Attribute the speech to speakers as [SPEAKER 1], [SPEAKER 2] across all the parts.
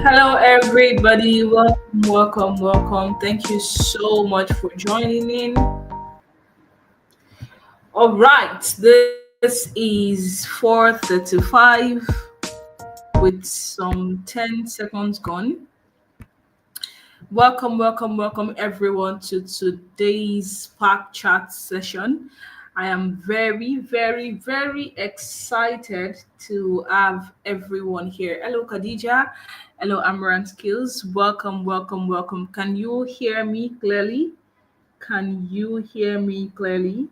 [SPEAKER 1] Hello, everybody. Welcome, welcome, welcome. Thank you so much for joining in. All right, this is 4:35 with some 10 seconds gone. Welcome, welcome, welcome, everyone, to today's Spark Chat session. I am very, very, very excited to have everyone here. Hello, Khadija. Hello, Amaran Skills. Welcome, welcome, welcome. Can you hear me clearly? Can you hear me clearly?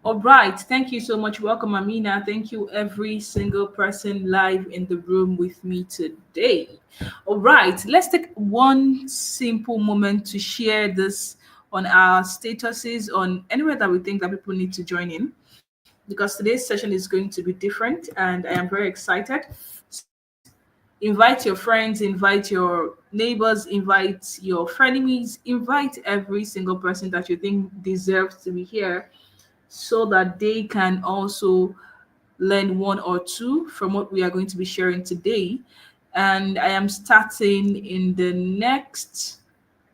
[SPEAKER 1] All right. Thank you so much. Welcome, Amina. Thank you, every single person live in the room with me today. All right. Let's take one simple moment to share this on our statuses on anywhere that we think that people need to join in because today's session is going to be different and I am very excited. Invite your friends, invite your neighbors, invite your frenemies, invite every single person that you think deserves to be here so that they can also learn one or two from what we are going to be sharing today. And I am starting in the next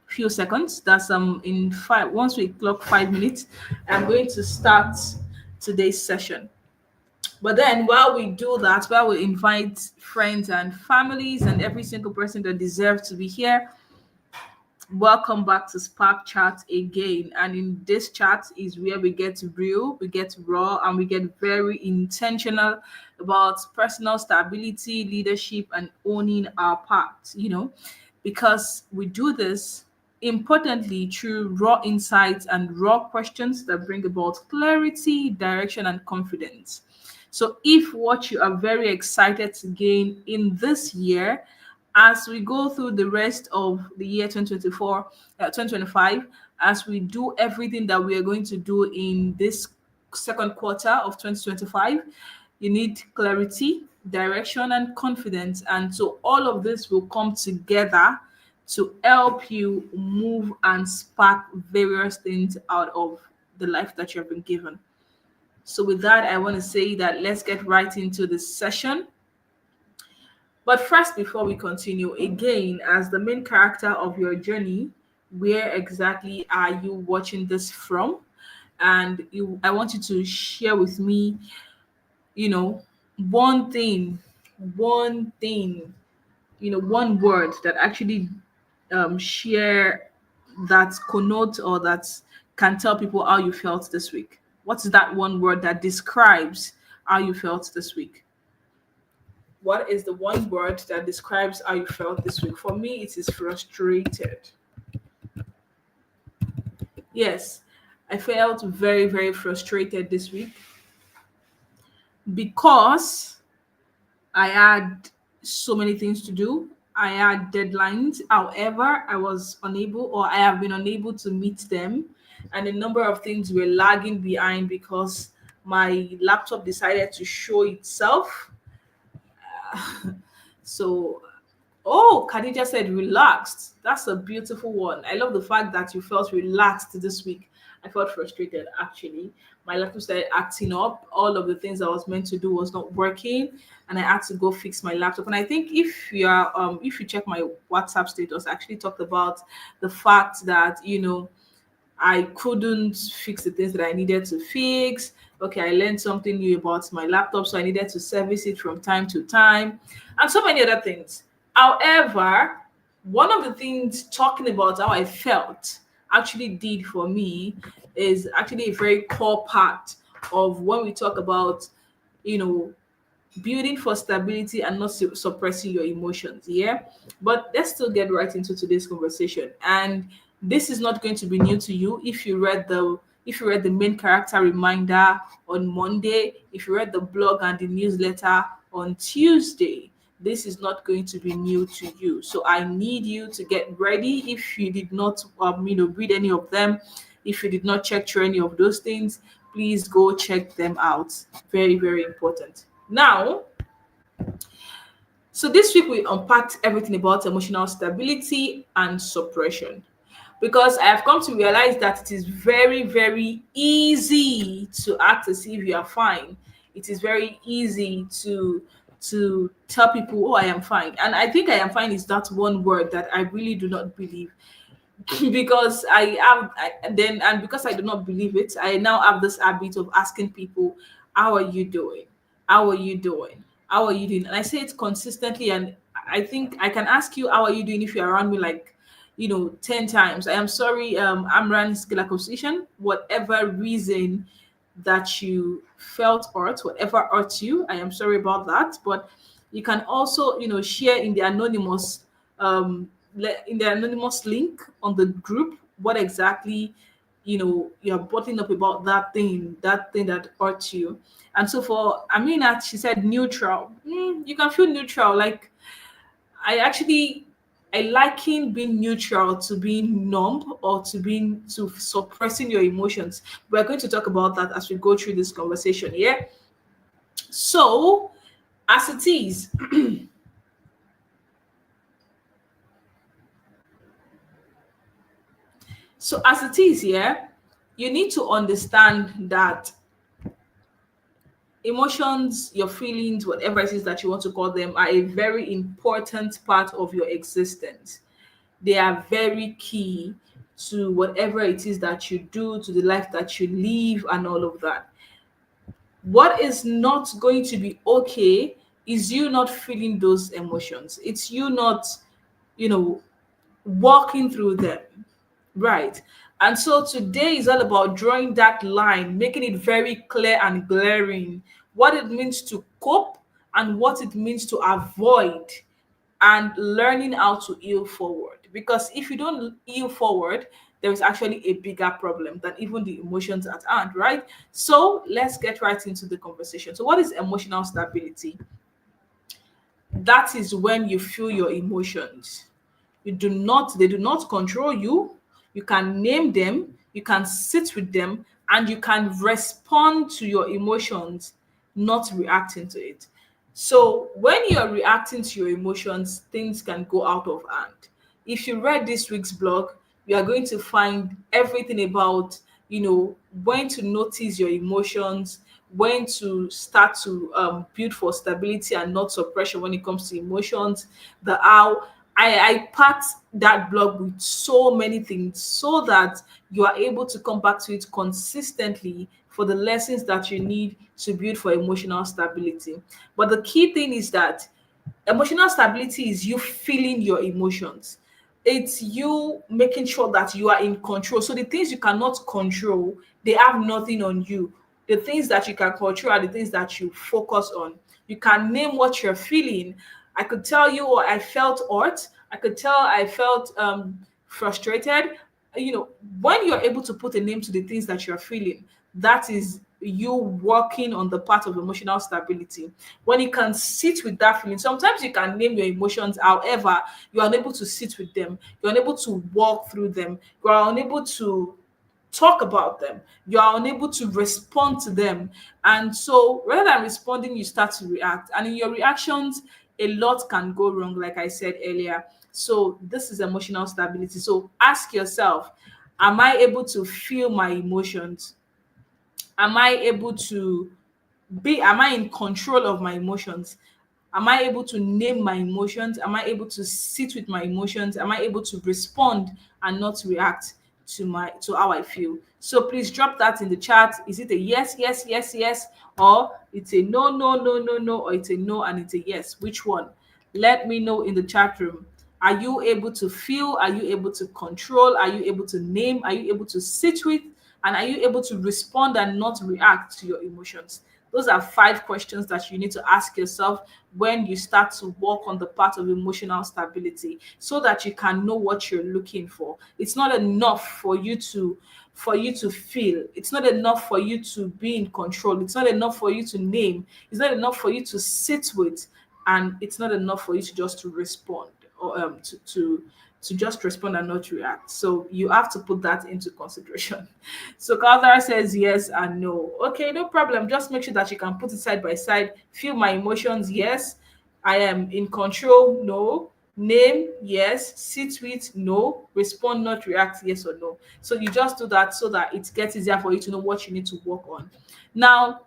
[SPEAKER 1] few seconds. That's in five. Once we clock 5 minutes, I'm going to start today's session. But then while we do that, while we invite friends and families and every single person that deserves to be here, welcome back to Spark Chat again. And in this chat is where we get real, we get raw, and we get very intentional about personal stability, leadership, and owning our part, because we do this importantly through raw insights and raw questions that bring about clarity, direction, and confidence. So, if what you are very excited to gain in this year as we go through the rest of the year 2024, 2025, as we do everything that we are going to do in this second quarter of 2025, you need clarity, direction, and confidence. And so all of this will come together to help you move and spark various things out of the life that you have been given. So, with that, I want to say that let's get right into the session. But first, before we continue, again, as the main character of your journey, where exactly are you watching this from? And I want you to share with me, you know, one thing, one thing, one word that actually share that connote or that can tell people how you felt this week. What's that one word that describes how you felt this week? What is the one word that describes how you felt this week? For me, it is frustrated. Yes, I felt very, very frustrated this week because I had so many things to do. I had deadlines. However, I was unable or I have been unable to meet them. And a number of things were lagging behind because my laptop decided to show itself. So oh, Khadija said relaxed. That's a beautiful one. I love the fact that you felt relaxed this week. I felt frustrated actually. My laptop started acting up. All of the things I was meant to do was not working, and I had to go fix my laptop. And I think if you check my WhatsApp status, I actually talked about the fact that I couldn't fix the things that I needed to fix. Okay, I learned something new about my laptop, so I needed to service it from time to time, and so many other things. However, one of the things talking about how I felt actually did for me is actually a very core part of when we talk about, you know, building for stability and not suppressing your emotions. Yeah. But let's still get right into today's conversation. And this is not going to be new to you if you read the main character reminder on Monday, if you read the blog and the newsletter on Tuesday, this is not going to be new to you. So I need you to get ready. If you did not read any of them, if you did not check through any of those things, please go check them out. Very, very important. Now, So this week we unpacked everything about emotional stability and suppression, because I have come to realize that it is very, very easy to act as if you are fine. It is very easy to tell people, "Oh, I am fine," and I think "I am fine" is that one word that I really do not believe. Because because I do not believe it, I now have this habit of asking people, "How are you doing? How are you doing? How are you doing?" And I say it consistently, and I think I can ask you, "How are you doing?" if you're around me like, 10 times. I am sorry, I'm running skill acquisition, whatever reason that you felt hurt, whatever hurt you, I am sorry about that. But you can also, share in the anonymous link on the group what exactly you're bottling up about that thing that hurt you. And so for Amina, she said neutral. You can feel neutral. Like, I actually I liken being neutral to being numb, or to suppressing your emotions. We're going to talk about that as we go through this conversation. Yeah. So as it is, yeah, you need to understand that emotions, your feelings, whatever it is that you want to call them, are a very important part of your existence. They are very key to whatever it is that you do, to the life that you live, and all of that. What is not going to be okay is you not feeling those emotions. It's you not, you know, walking through them. Right. And so today is all about drawing that line, making it very clear and glaring what it means to cope and what it means to avoid, and learning how to heal forward. Because if you don't heal forward, there is actually a bigger problem than even the emotions at hand, right? So let's get right into the conversation. So, what is emotional stability? That is when you feel your emotions. They do not control you. You can name them, you can sit with them, and you can respond to your emotions, not reacting to it. So when you're reacting to your emotions, things can go out of hand. If you read this week's blog, you are going to find everything about, when to notice your emotions, when to start to build for stability and not suppression when it comes to emotions, the how. I packed that blog with so many things so that you are able to come back to it consistently for the lessons that you need to build for emotional stability. But the key thing is that emotional stability is you feeling your emotions. It's you making sure that you are in control. So the things you cannot control, they have nothing on you. The things that you can control are the things that you focus on. You can name what you're feeling. I could tell you, or I felt hurt. I could tell I felt frustrated. When you're able to put a name to the things that you're feeling, that is you working on the part of emotional stability. When you can sit with that feeling, sometimes you can name your emotions, however, you are unable to sit with them, you're unable to walk through them, you are unable to talk about them, you are unable to respond to them. And so rather than responding, you start to react. And in your reactions, a lot can go wrong, like I said earlier. So this is emotional stability. So ask yourself, am I able to feel my emotions? Am I able to am I in control of my emotions? Am I able to name my emotions? Am I able to sit with my emotions? Am I able to respond and not react to how I feel? So please drop that in the chat. Is it a yes, yes, yes, yes, or it's a no, no, no, no, no, or it's a no and it's a yes? Which one? Let me know in the chat room. Are you able to feel? Are you able to control? Are you able to name? Are you able to sit with? And are you able to respond and not react to your emotions? Those are 5 questions that you need to ask yourself when you start to work on the part of emotional stability, so that you can know what you're looking for. It's not enough for you to feel. It's not enough for you to be in control. It's not enough for you to name. It's not enough for you to sit with, and it's not enough for you to just to respond, or to just respond and not react. So you have to put that into consideration. So Kaldara says yes and no. Okay, no problem. Just make sure that you can put it side by side. Feel my emotions, yes. I am in control, no. Name, yes. Sit with, no. Respond, not react, yes or no. So you just do that so that it gets easier for you to know what you need to work on. Now,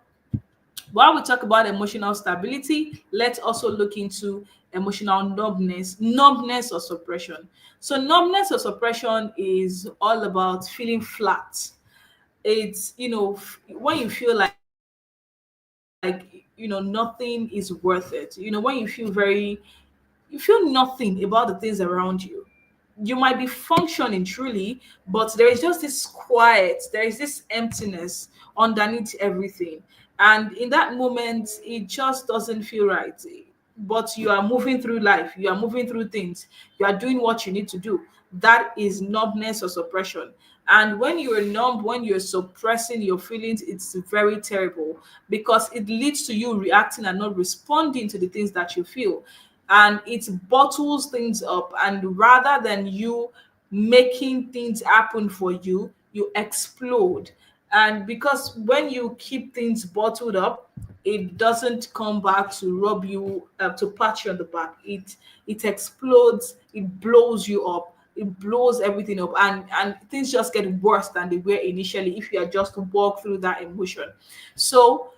[SPEAKER 1] while we talk about emotional stability, let's also look into emotional numbness or suppression. So, numbness or suppression is all about feeling flat. It's, when you feel like nothing is worth it. When you feel nothing about the things around you. You might be functioning truly, but there is just this quiet, there is this emptiness underneath everything. And in that moment, it just doesn't feel right. But you are moving through life, you are moving through things, you are doing what you need to do. That is numbness or suppression. And when you're numb, when you're suppressing your feelings, it's very terrible because it leads to you reacting and not responding to the things that you feel, and it bottles things up, and rather than you making things happen for you, you explode. And because when you keep things bottled up, it doesn't come back to rub you to pat you on the back. It explodes, it blows you up, it blows everything up, and things just get worse than they were initially if you are just to walk through that emotion. So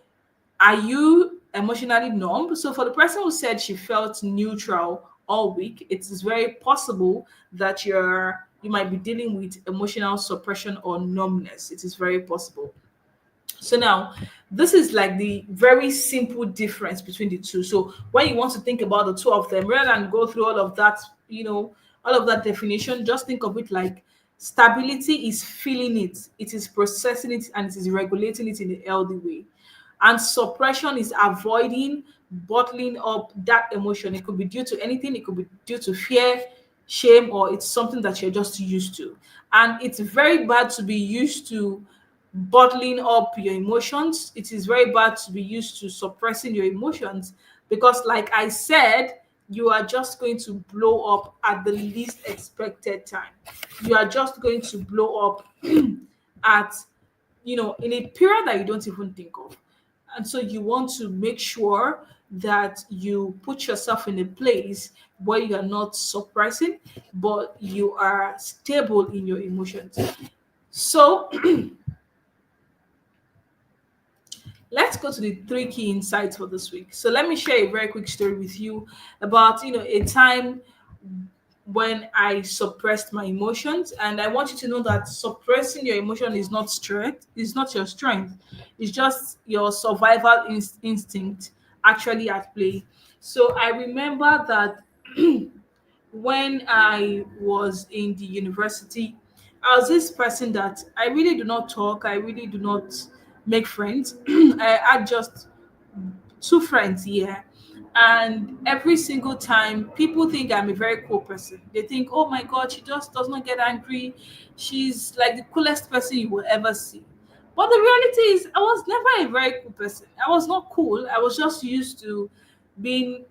[SPEAKER 1] are you emotionally numb? So, for the person who said she felt neutral all week, it is very possible that you might be dealing with emotional suppression or numbness. It is very possible. So now, this is like the very simple difference between the two. So when you want to think about the two of them, rather than go through all of that definition, just think of it like stability is feeling it, it is processing it, and it is regulating it in a healthy way. And suppression is avoiding bottling up that emotion. It could be due to anything, it could be due to fear, shame, or it's something that you're just used to. And it's very bad to be used to bottling up your emotions. It is very bad to be used to suppressing your emotions because, like I said, you are just going to blow up at the least expected time. You are just going to blow up at in a period that you don't even think of. And so you want to make sure that you put yourself in a place where you are not suppressing, but you are stable in your emotions. So let's go to the three key insights for this week. So let me share a very quick story with you about a time when I suppressed my emotions. And I want you to know that suppressing your emotion is not strength, it's not your strength, it's just your survival instinct actually at play. So I remember that when I was in the university, I was this person that I really do not talk, I really do not make friends. I had just two friends here. And every single time, people think I'm a very cool person. They think, oh my God, she just does not get angry. She's like the coolest person you will ever see. But the reality is, I was never a very cool person. I was not cool. I was just used to being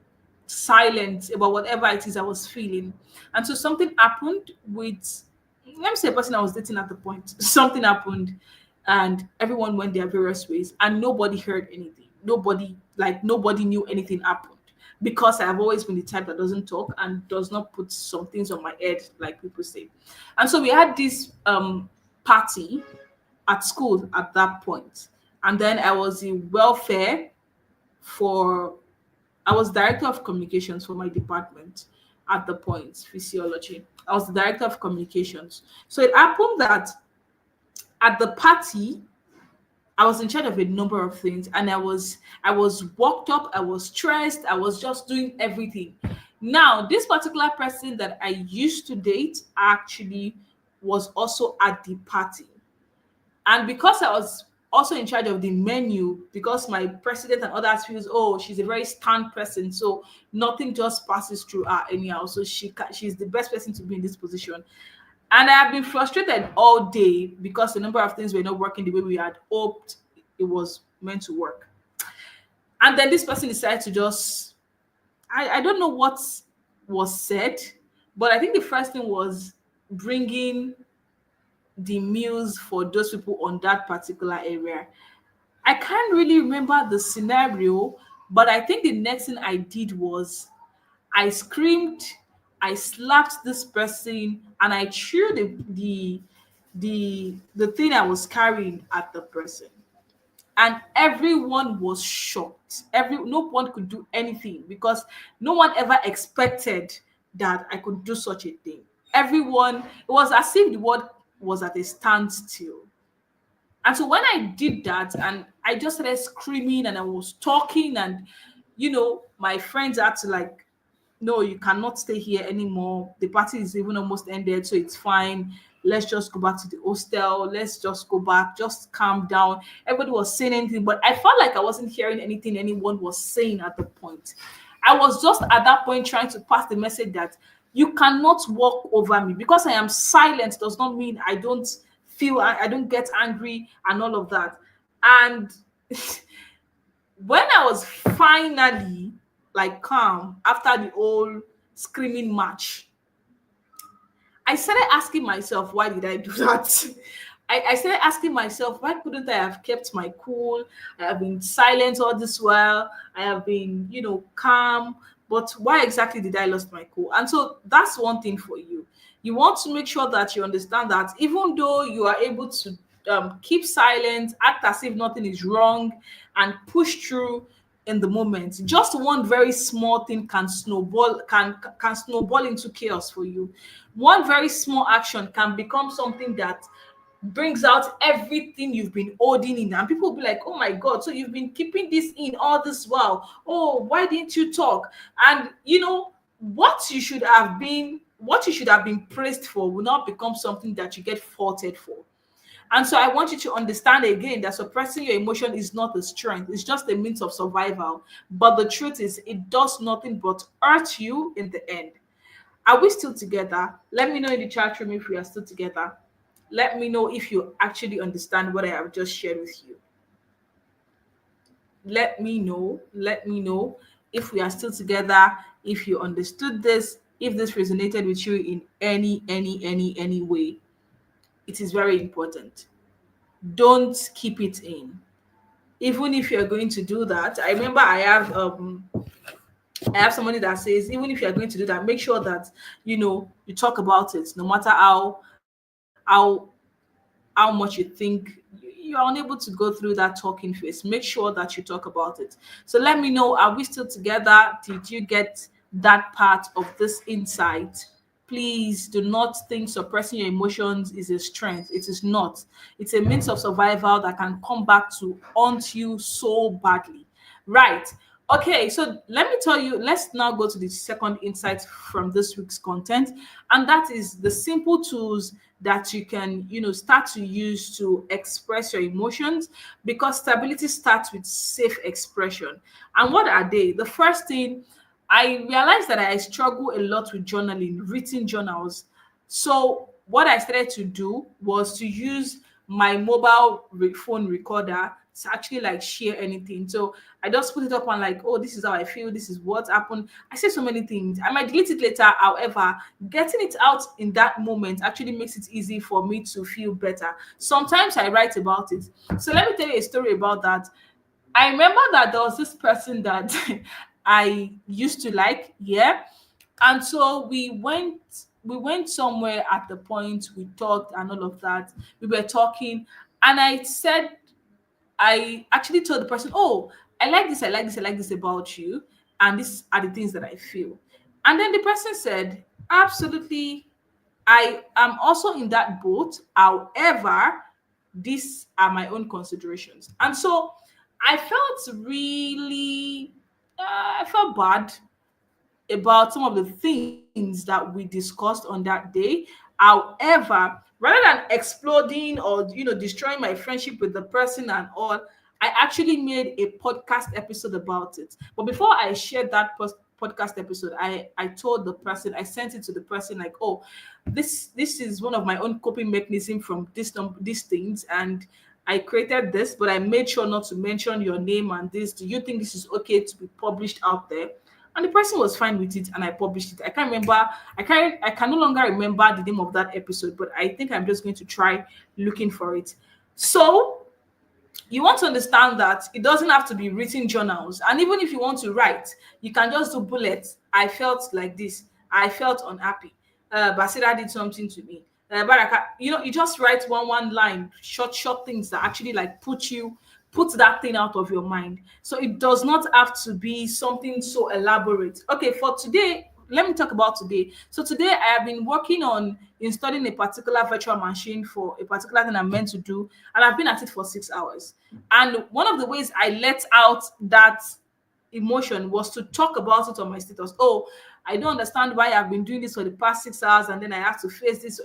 [SPEAKER 1] silent about whatever it is I was feeling. And so something happened with, let me say, a person I was dating at the point. Something happened, and everyone went their various ways, and nobody heard anything. Nobody knew anything happened because I have always been the type that doesn't talk and does not put some things on my head, like people say. And so we had this party at school at that point, and then I was in welfare for I was director of communications for my department at the point, physiology. I was the director of communications. So it happened that at the party, I was in charge of a number of things, and I was worked up, I was stressed, I was just doing everything. Now, this particular person that I used to date actually was also at the party. And because I was also in charge of the menu, because my president and others feels, oh, she's a very stand person, so nothing just passes through her anyhow. So she's the best person to be in this position. And I have been frustrated all day because the number of things were not working the way we had hoped it was meant to work. And then this person decided to just, I don't know what was said, but I think the first thing was bringing the meals for those people on that particular area. I can't really remember the scenario, But I think the next thing I did was I screamed, I slapped this person, and I threw the thing I was carrying at the person. And everyone was shocked. No one could do anything because no one ever expected that I could do such a thing. Everyone, it was as if the world was at a standstill. And so when I did that, and I just started screaming and I was talking, and my friends had to like, no, you cannot stay here anymore. The party is even almost ended, so it's fine. Let's just go back to the hostel. Let's just go back. Just calm down. Everybody was saying anything, but I felt like I wasn't hearing anything anyone was saying at the point. I was just at that point trying to pass the message that you cannot walk over me. Because I am silent does not mean I don't feel, I don't get angry and all of that. And when I was finally like calm after the whole screaming match, I started asking myself, why did I do that? I started asking myself, why couldn't I have kept my cool? I have been silent all this while. I have been, calm. But why exactly did I lost my cool? And so that's one thing for you. You want to make sure that you understand that even though you are able to keep silent, act as if nothing is wrong, and push through in the moment, just one very small thing can snowball into chaos for you. One very small action can become something that brings out everything you've been holding in, and people will be like, oh my god, so you've been keeping this in all this while. Oh, why didn't you talk? And what you should have been praised for will not become something that you get faulted for. And so I want you to understand again that suppressing your emotion is not a strength, it's just a means of survival. But the truth is, it does nothing but hurt you in the end. Are we still together? Let me know in the chat room if we are still together. Let me know if you actually understand what I have just shared with you. Let me know if we are still together, if you understood this, if this resonated with you in any way. It is very important. Don't keep it in. Even if you're going to do that, I remember I have somebody that says, even if you're going to do that, make sure that you talk about it, no matter how much you think you're unable to go through that talking phase. Make sure that you talk about it. So let me know, are we still together? Did you get that part of this insight? Please do not think suppressing your emotions is a strength. It is not. It's a means of survival that can come back to haunt you so badly. Right. Okay, so let me tell you, let's now go to the second insight from this week's content, and that is the simple tools that you can, start to use to express your emotions, because stability starts with safe expression. And what are they? The first thing, I realized that I struggle a lot with journaling, written journals. So what I started to do was to use my phone recorder to actually like share anything. So I just put it up and like, oh, this is how I feel, this is what happened. I say so many things. I might delete it later. However, getting it out in that moment actually makes it easy for me to feel better. Sometimes I write about it. So let me tell you a story about that. I remember that there was this person that I used to like, yeah. And so we went somewhere at the point, we talked and all of that. We were talking, and I actually told the person, oh, I like this, I like this, I like this about you, and these are the things that I feel. And then the person said, absolutely, I am also in that boat. However, these are my own considerations. And so I felt really, I felt bad about some of the things that we discussed on that day. However, rather than exploding or destroying my friendship with the person and all, I actually made a podcast episode about it. But before I shared that podcast episode, I told the person, I sent it to the person like, oh, this is one of my own coping mechanism from these things, and I created this, but I made sure not to mention your name and this. Do you think this is okay to be published out there? And the person was fine with it, and I published it. I can't remember, I can no longer remember the name of that episode, but I think I'm just going to try looking for it. So You want to understand that it doesn't have to be written journals. And even if you want to write, you can just do bullets. I felt like this. I felt unhappy. Basira did something to me. Baraka, you just write one line, short things that actually like put that thing out of your mind. So it does not have to be something so elaborate. Okay, for today, let me talk about today. So today I have been working on installing a particular virtual machine for a particular thing I'm meant to do, and I've been at it for 6 hours. And one of the ways I let out that emotion was to talk about it on my status. Oh, I don't understand why I've been doing this for the past 6 hours and then I have to face this.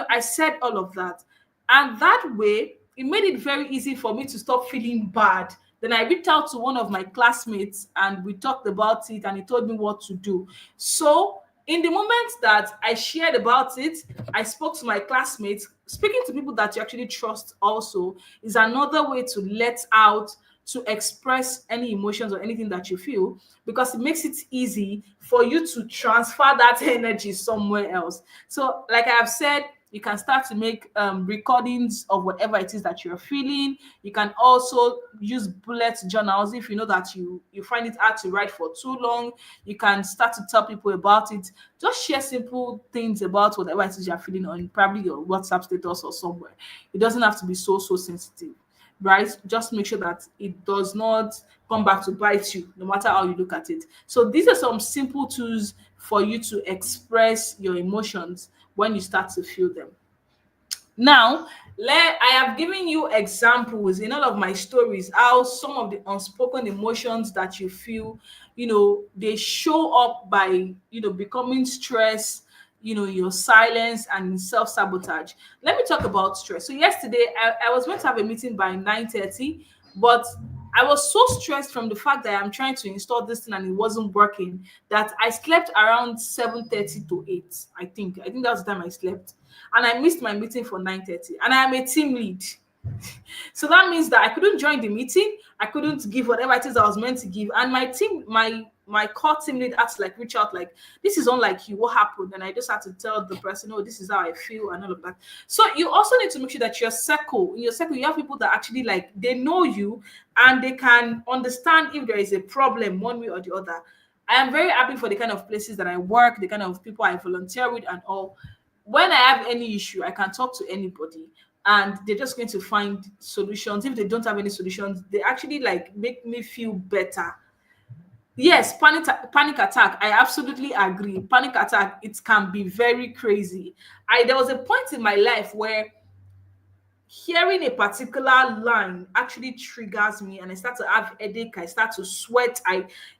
[SPEAKER 1] I said all of that. And that way, it made it very easy for me to stop feeling bad. Then I reached out to one of my classmates and we talked about it and he told me what to do. So, in the moment that I shared about it, I spoke to my classmates. Speaking to people that you actually trust also is another way to let out, to express any emotions or anything that you feel, because it makes it easy for you to transfer that energy somewhere else. So, like I have said, you can start to make recordings of whatever it is that you're feeling. You can also use bullet journals if you know that you find it hard to write for too long. You can start to tell people about it. Just share simple things about whatever it is you're feeling on probably your WhatsApp status or somewhere. It doesn't have to be so sensitive, right? Just make sure that it does not come back to bite you, no matter how you look at it. So these are some simple tools for you to express your emotions when you start to feel them. Now, I have given you examples in all of my stories how some of the unspoken emotions that you feel, they show up by, becoming stress, your silence and self-sabotage. Let me talk about stress. So yesterday, I was meant to have a meeting by 9:30, but I was so stressed from the fact that I'm trying to install this thing and it wasn't working that I slept around 7:30 to 8. I think that's the time I slept. And I missed my meeting for 9:30. And I am a team lead. So that means that I couldn't join the meeting. I couldn't give whatever it is I was meant to give. And my team, my core team lead had to like reach out, like, this is unlike you. What happened? And I just had to tell the person, oh, this is how I feel and all of that. So you also need to make sure that in your circle, you have people that actually like they know you and they can understand if there is a problem one way or the other. I am very happy for the kind of places that I work, the kind of people I volunteer with, and all. When I have any issue, I can talk to anybody and they're just going to find solutions. If they don't have any solutions, they actually like make me feel better. Yes, panic attack. I absolutely agree. Panic attack, it can be very crazy. I There was a point in my life where hearing a particular line actually triggers me and I start to have headache, I start to sweat.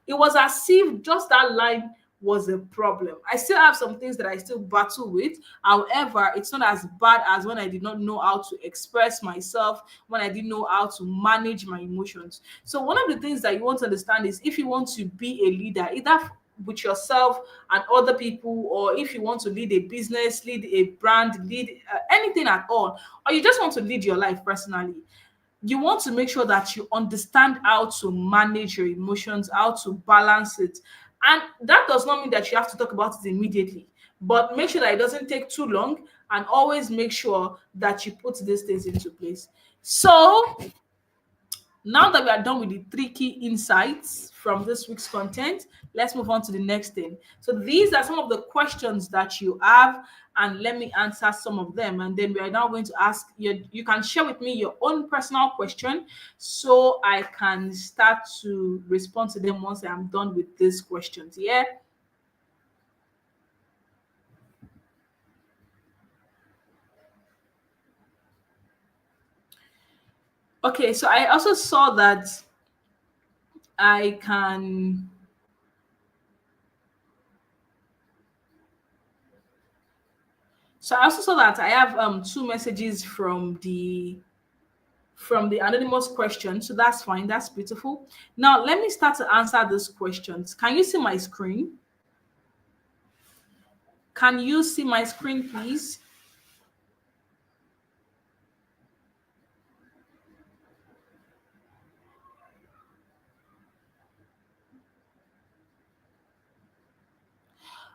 [SPEAKER 1] It was as if just that line was a problem. I still have some things that I still battle with. However, it's not as bad as when I did not know how to express myself, when I didn't know how to manage my emotions. So one of the things that you want to understand is if you want to be a leader, either with yourself and other people, or if you want to lead a business, lead a brand, lead anything at all, or you just want to lead your life personally, you want to make sure that you understand how to manage your emotions, how to balance it. And that does not mean that you have to talk about it immediately, but make sure that it doesn't take too long and always make sure that you put these things into place. So, now that we are done with the three key insights from this week's content, let's move on to the next thing. So these are some of the questions that you have, and let me answer some of them. And then we are now going to ask you, you can share with me your own personal question so I can start to respond to them once I am done with these questions. Yeah. Okay, so I also saw that I can so I also saw that I have two messages from the anonymous question. So that's fine. That's beautiful. Now, let me start to answer these questions. Can you see my screen? Can you see my screen, please?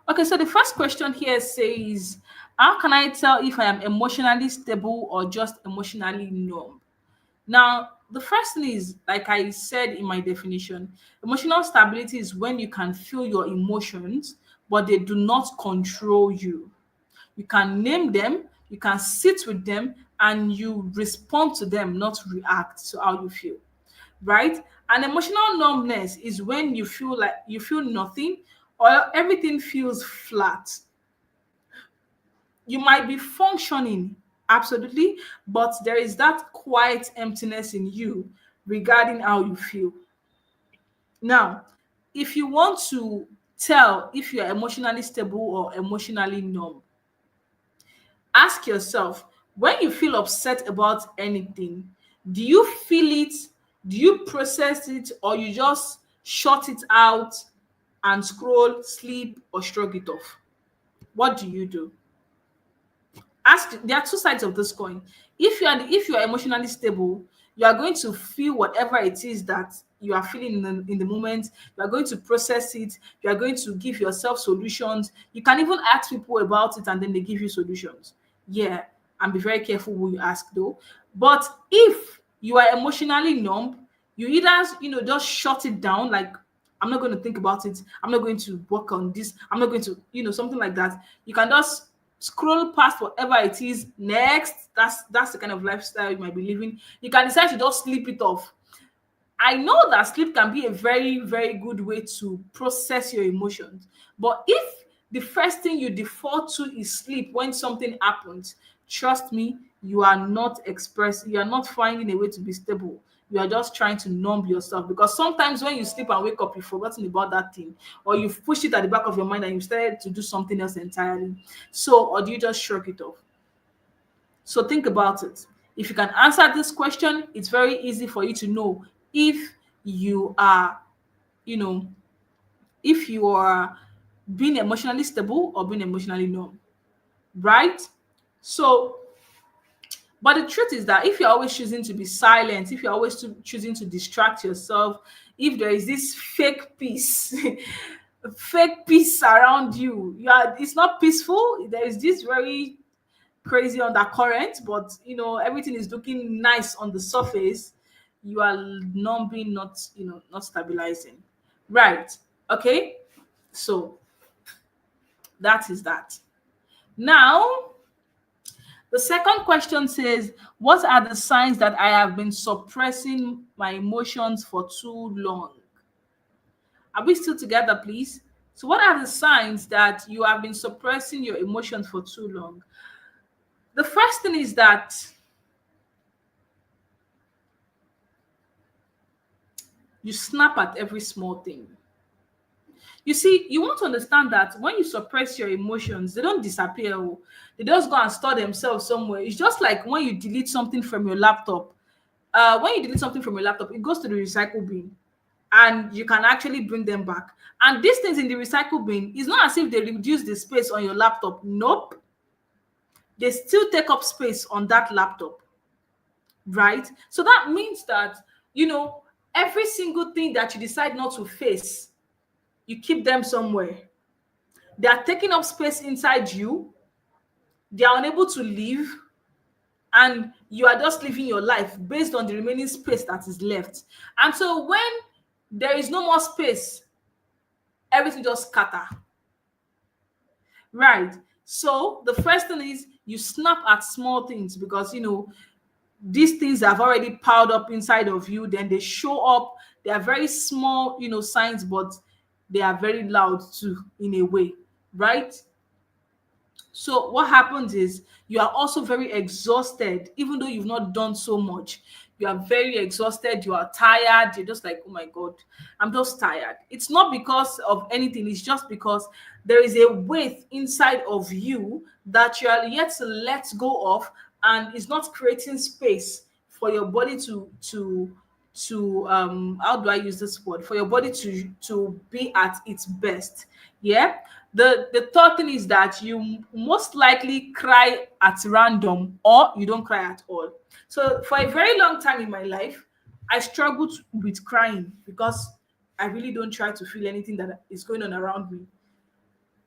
[SPEAKER 1] Okay, so the first question here says, how can I tell if I am emotionally stable or just emotionally numb? Now, the first thing is, like I said in my definition, emotional stability is when you can feel your emotions, but they do not control you. You can name them, you can sit with them, and you respond to them, not react to how you feel, right? And emotional numbness is when you feel like you feel nothing or everything feels flat. You might be functioning absolutely, but there is that quiet emptiness in you regarding how you feel. Now, if you want to tell if you are emotionally stable or emotionally numb, ask yourself, when you feel upset about anything, do you feel it? Do you process it, or you just shut it out and scroll, sleep, or shrug it off? What do you do? Ask, there are two sides of this coin. If you are emotionally stable, you are going to feel whatever it is that you are feeling in the moment. You are going to process it. You are going to give yourself solutions. You can even ask people about it and then they give you solutions. Yeah, and be very careful who you ask though. But if you are emotionally numb, you either, just shut it down, like, I'm not going to think about it. I'm not going to work on this. I'm not going to, something like that. You can just scroll past whatever it is next. That's the kind of lifestyle you might be living. You can decide to just sleep it off. I know that sleep can be a very, very good way to process your emotions. But if the first thing you default to is sleep when something happens, trust me, you are not finding a way to be stable. You are just trying to numb yourself, because sometimes when you sleep and wake up, you've forgotten about that thing, or you've pushed it at the back of your mind and you started to do something else entirely. So, or do you just shrug it off? So think about it. If you can answer this question, it's very easy for you to know if you are, you know, if you are being emotionally stable or being emotionally numb, right? So, but the truth is that if you're always choosing to be silent, if you're always choosing to distract yourself, if there is this fake peace, fake peace around you, it's not peaceful. There is this very crazy undercurrent, but everything is looking nice on the surface. You are numbing, not stabilizing. Right. Okay. So that is that. Now, the second question says, what are the signs that I have been suppressing my emotions for too long? Are we still together, please? So, what are the signs that you have been suppressing your emotions for too long? The first thing is that you snap at every small thing. You see, you want to understand that when you suppress your emotions, they don't disappear. Oh. They just go and store themselves somewhere. It's just like when you delete something from your laptop. When you delete something from your laptop, it goes to the recycle bin and you can actually bring them back. And these things in the recycle bin, it's not as if they reduce the space on your laptop. Nope. They still take up space on that laptop, right? So that means that, every single thing that you decide not to face, you keep them somewhere. They are taking up space inside you. They are unable to leave, and you are just living your life based on the remaining space that is left. And so when there is no more space, everything just scatter. Right. So the first thing is you snap at small things, because these things have already piled up inside of you. Then they show up. They are very small, signs, but they are very loud too, in a way, right? So what happens is you are also very exhausted, even though you've not done so much. You are very exhausted, you are tired, you're just like, oh my God, I'm just tired. It's not because of anything, it's just because there is a weight inside of you that you are yet to let go of, and it's not creating space for your body to how do I use this word, for your body to be at its best. Yeah. The third thing is that you most likely cry at random, or you don't cry at all. So for a very long time in my life, I struggled with crying because I really don't try to feel anything that is going on around me.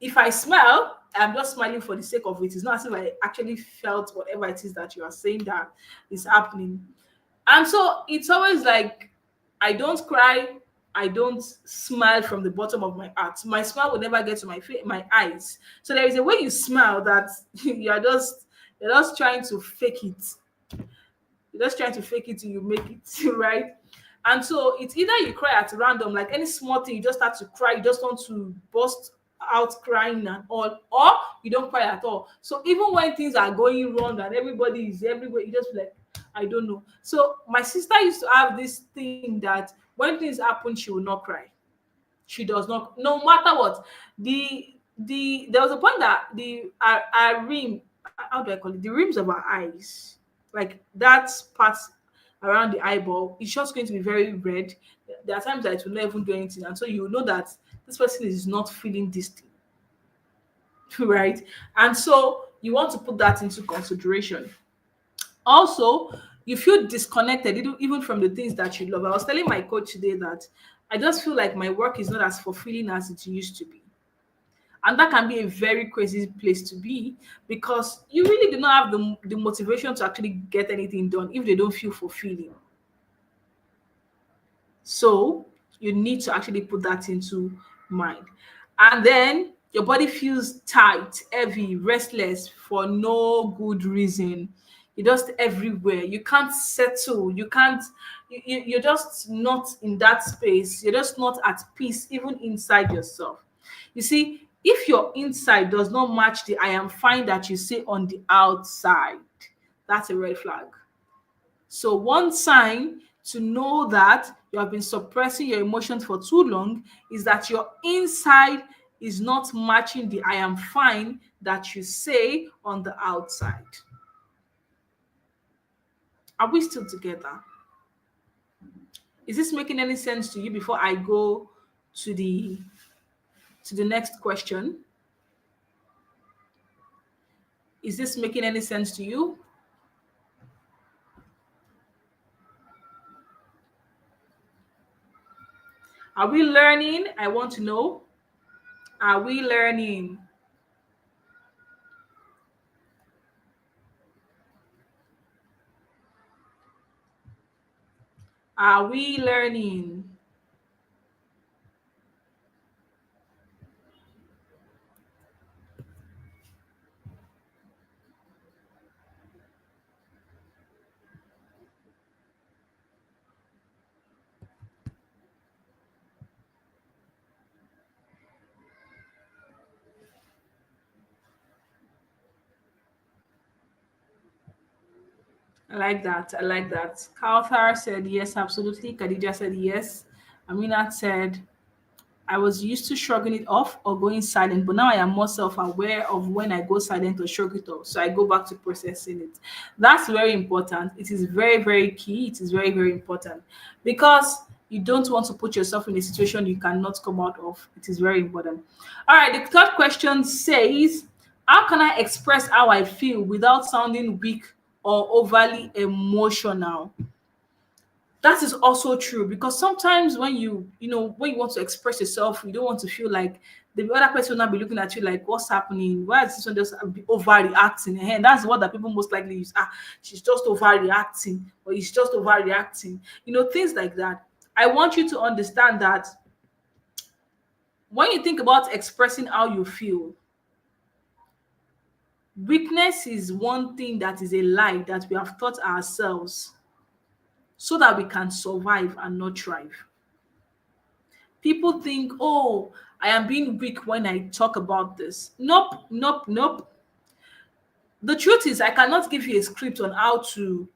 [SPEAKER 1] If I smile, I'm just smiling for the sake of it. It's not as if I actually felt whatever it is that you are saying that is happening. And so it's always like, I don't cry, I don't smile from the bottom of my heart. My smile will never get to my eyes. So there is a way you smile that you're just trying to fake it. You're just trying to fake it till you make it, right? And so it's either you cry at random, like any small thing, you just start to cry, you just want to burst out crying and all, or you don't cry at all. So even when things are going wrong and everybody is everywhere, you just be like, I don't know. So my sister used to have this thing that when things happen, she will not cry. She does not, no matter what. There was a point that our rim, how do I call it, the rims of our eyes, like that part around the eyeball, it's just going to be very red. There are times that it will not even do anything, and so you know that this person is not feeling this thing. Right? And so you want to put that into consideration. Also, you feel disconnected even from the things that you love. I was telling my coach today that I just feel like my work is not as fulfilling as it used to be. And that can be a very crazy place to be, because you really do not have the motivation to actually get anything done if they don't feel fulfilling. So you need to actually put that into mind. And then your body feels tight, heavy, restless for no good reason. You're just everywhere. You can't settle. You can't, you're just not in that space. You're just not at peace, even inside yourself. You see, if your inside does not match the I am fine that you say on the outside, that's a red flag. So, one sign to know that you have been suppressing your emotions for too long is that your inside is not matching the I am fine that you say on the outside. Are we still together? Is this making any sense to you before I go to the next question? Is this making any sense to you? Are we learning? I want to know. Are we learning? Are we learning? I like that. I like that. Kauthar said yes, absolutely. Khadija said yes. Aminat said, I was used to shrugging it off or going silent, but now I am more self aware of when I go silent or shrug it off. So I go back to processing it. That's very important. It is very, very key. It is very, very important because you don't want to put yourself in a situation you cannot come out of. It is very important. All right. The third question says, how can I express how I feel without sounding weak or overly emotional? That is also true, because sometimes when when you want to express yourself, you don't want to feel like the other person will not be looking at you like, what's happening, why is this one just be overreacting, and that's what that people most likely use. She's just overreacting, or he's just overreacting, things like that. I want you to understand that when you think about expressing how you feel, weakness is one thing that is a lie that we have taught ourselves so that we can survive and not thrive. People think, oh, I am being weak when I talk about this. Nope, nope, nope. The truth is, I cannot give you a script on how to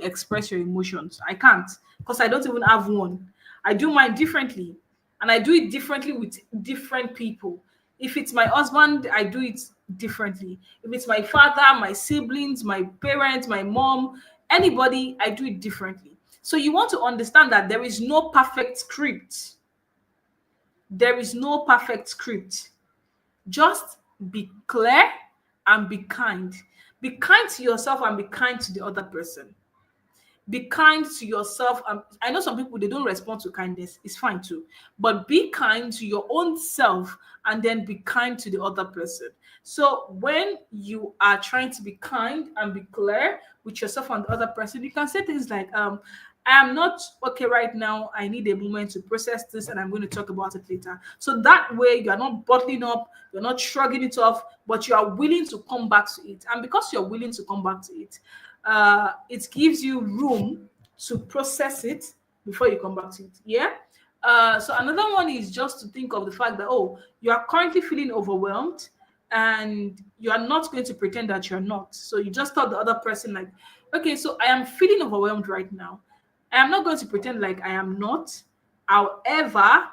[SPEAKER 1] express your emotions. I can't, because I don't even have one. I do mine differently, and I do it differently with different people. If it's my husband, I do it differently. If it's my father, my siblings, my parents, my mom, anybody, I do it differently. So you want to understand that there is no perfect script. There is no perfect script. Just be clear and be kind. Be kind to yourself and be kind to the other person. Be kind to yourself. I know some people they don't respond to kindness. It's fine too, but be kind to your own self and then be kind to the other person. So when you are trying to be kind and be clear with yourself and the other person, you can say things like, I am not okay right now. I need a moment to process this and I'm going to talk about it later. So that way you are not bottling up, you're not shrugging it off, but you are willing to come back to it. And because you're willing to come back to it gives you room to process it before you come back to it. Yeah. So another one is just to think of the fact that, oh, you are currently feeling overwhelmed and you are not going to pretend that you're not. So you just tell the other person, like, okay, so I am feeling overwhelmed right now. I am not going to pretend like I am not. However,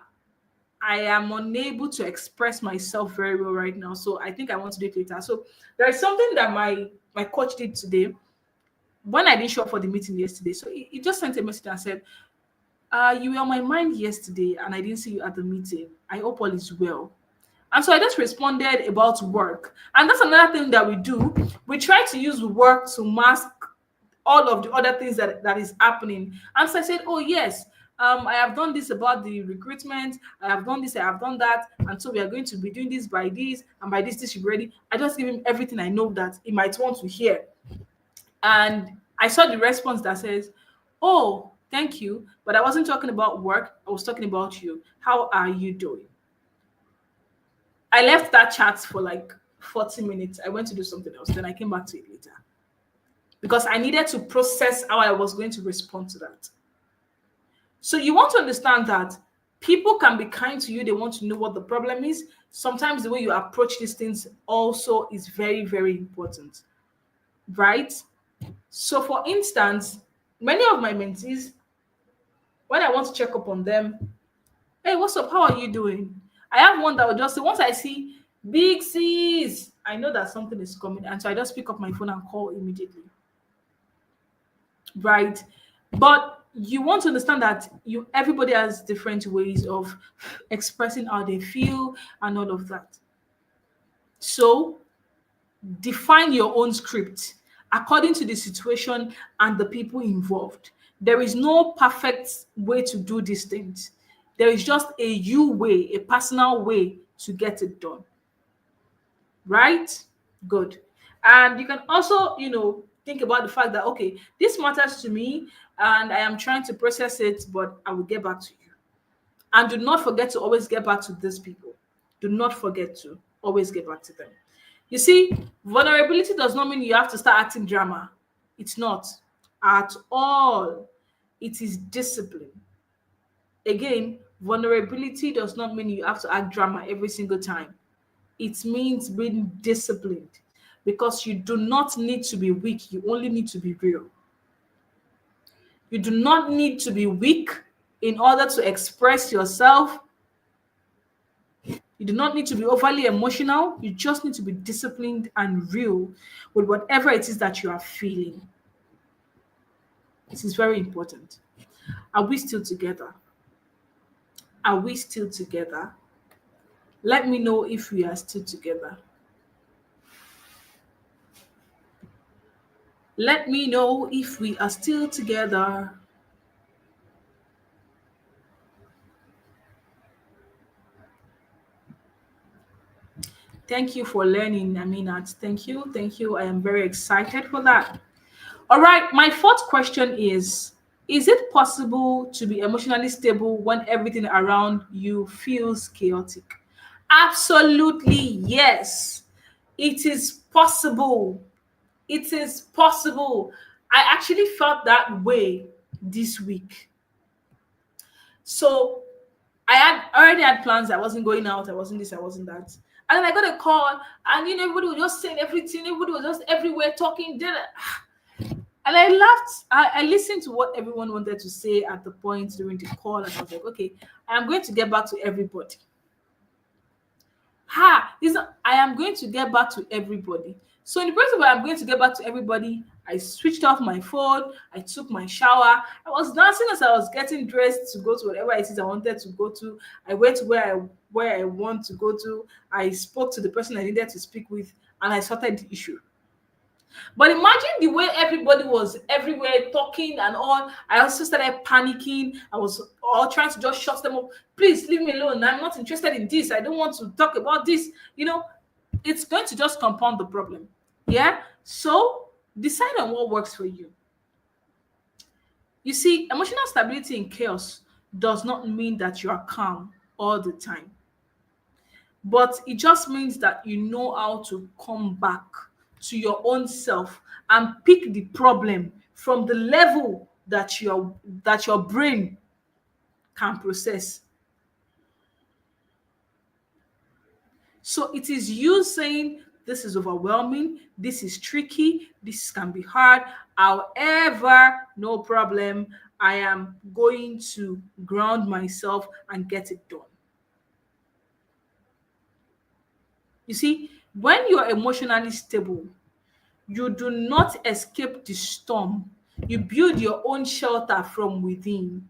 [SPEAKER 1] I am unable to express myself very well right now. So I think I want to do it later. So there is something that my coach did today when I didn't show up for the meeting yesterday. So he just sent a message and said, you were on my mind yesterday and I didn't see you at the meeting. I hope all is well. And so I just responded about work. And that's another thing that we do. We try to use work to mask all of the other things that is happening. And so I said, oh, yes, I have done this about the recruitment. I have done this, I have done that. And so we are going to be doing this by this, and by this should be ready. I just give him everything I know that he might want to hear. And I saw the response that says, oh, thank you. But I wasn't talking about work. I was talking about you. How are you doing? I left that chat for like 40 minutes. I went to do something else. Then I came back to it later because I needed to process how I was going to respond to that. So you want to understand that people can be kind to you. They want to know what the problem is. Sometimes the way you approach these things also is very, very important, right? So for instance, many of my mentees, when I want to check up on them, hey, what's up? How are you doing? I have one that will just say, once I see big C's, I know that something is coming. And so I just pick up my phone and call immediately. Right? But you want to understand that everybody has different ways of expressing how they feel and all of that. So define your own script according to the situation and the people involved. There is no perfect way to do these things. There is just a you way, a personal way to get it done. Right? Good. And you can also, think about the fact that, okay, this matters to me and I am trying to process it, but I will get back to you. And do not forget to always get back to these people. Do not forget to always get back to them. You see, vulnerability does not mean you have to start acting drama. It's not at all. It is discipline. Again, vulnerability does not mean you have to act drama every single time. It means being disciplined because you do not need to be weak. You only need to be real. You do not need to be weak in order to express yourself. You do not need to be overly emotional. You just need to be disciplined and real with whatever it is that you are feeling. This is very important. Are we still together? Are we still together? Let me know if we are still together. Let me know if we are still together. Thank you for learning, Aminat. Thank you. Thank you. I am very excited for that. All right. My fourth question is it possible to be emotionally stable when everything around you feels chaotic? Absolutely, yes. It is possible. It is possible. I actually felt that way this week. So I had already had plans. I wasn't going out. I wasn't this. I wasn't that. And then I got a call, and everybody was just saying everything. Everybody was just everywhere talking. And I laughed. I listened to what everyone wanted to say at the point during the call, and I was like, okay, I'm going to get back to everybody. I am going to get back to everybody. So in the process of I'm going to get back to everybody, I switched off my phone, I took my shower, I was dancing as I was getting dressed to go to whatever it is I wanted to go to. I went where I want to go to. I spoke to the person I needed to speak with, and I sorted the issue. But imagine the way everybody was everywhere talking and all. I also started panicking. I was all trying to just shut them up. Please leave me alone. I'm not interested in this. I don't want to talk about this. It's going to just compound the problem. Yeah. So decide on what works for you. You see, emotional stability in chaos does not mean that you are calm all the time, but it just means that you know how to come back to your own self and pick the problem from the level that your brain can process. So it is you saying, this is overwhelming, this is tricky, this can be hard. However, no problem. I am going to ground myself and get it done. You see, when you are emotionally stable, you do not escape the storm. You build your own shelter from within.